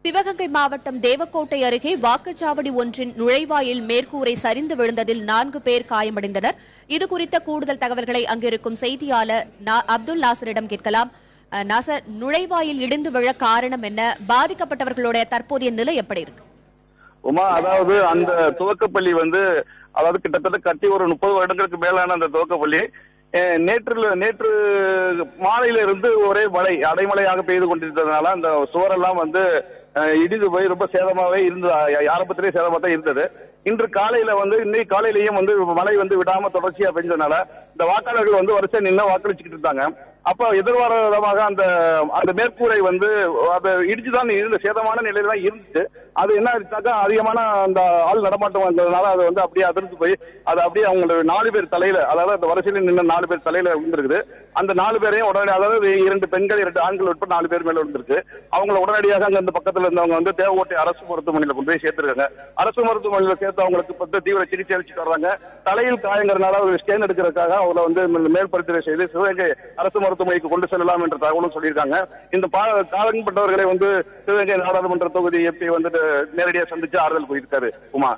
சிவகங்கை மாவட்டம் தேவக்கோட்டை அருகே வாக்குச்சாவடி ஒன்றின் நுழைவாயில் மேற்கூரை சரிந்து விழுந்ததில் 4 பேர் காயமடைந்தனர். இதுகுறித்த கூடுதல் தகவல்களை அங்கிருக்கும் செய்தியாளர் அப்துல் நாசரிடம் கேட்கலாம். நாசர், நுழைவாயில் இடிந்து விழ காரணம் என்ன? பாதிக்கப்பட்டவர்களுடைய தற்போதைய நிலை எப்படி இருக்கு? உமா, அதாவது அந்த துவக்கப்பள்ளி அதாவது கிட்டத்தட்ட கட்டி ஒரு 30 வருடங்களுக்கு மேலான அந்த துவக்கப்பள்ளி நேற்று மாலையில இருந்து ஒரே மழை அடைமழையாக பெய்து கொண்டிருந்ததுனால அந்த சுவரெல்லாம் இடிந்து போய் ரொம்ப சேதமாவே இருந்தது. ஆரம்பத்திலேயே சேதமா தான் இருந்தது. இன்று காலையில இன்னைக்கு காலையிலேயும் மழை விடாம தொடர்ச்சியா பெஞ்சதுனால இந்த வாக்காளர்கள் வரிசை நின்று வாக்களிச்சுக்கிட்டு இருந்தாங்க. அப்ப எதிர்பாராதமாக அந்த மேற்கூரை அது இடிச்சுதான் இருந்த சேதமான நிலையில தான் இருந்துச்சு. அது என்ன ஆச்சுனாக்கா அதிகமான அந்த ஆள் நடமாட்டம் வந்ததுனால அது அப்படியே அதிர்ந்து போய் அது அப்படியே அவங்களோட 4 பேர் தலையில, அதாவது அந்த வரிசையில நின்று 4 பேர் தலையில விழுந்திருக்குது. அந்த 4 பேரையும் உடனடி, அதாவது 2 பெண்கள் 2 ஆண்கள் உட்பட 4 பேர் மேல விழுந்திருக்கு. அவங்களை உடனடியாக அங்க அந்த பக்கத்துல இருந்தவங்க தேவக்கோட்டை அரசு மருத்துவமனையில கொண்டு போய் சேர்த்திருக்காங்க. அரசு மருத்துவமனையில சேர்த்து அவங்களுக்கு தீவிர சிகிச்சை அளிச்சுட்டு வர்றாங்க. தலையில் காயங்கிறதுனால ஒரு ஸ்கேன் எடுக்கிறதுக்காக அவங்களை மேல் பரிந்துரை செய்து சிவகங்கை அரசு மருத்துவமனைக்கு கொண்டு செல்லலாம் என்ற தகவலும் சொல்லியிருக்காங்க. இந்த காயம்பட்டவர்களை சிவகங்கை நாடாளுமன்ற தொகுதி எம்பி நேரடியாக சந்திச்சு ஆறுதல் போயிருக்காரு. உமா.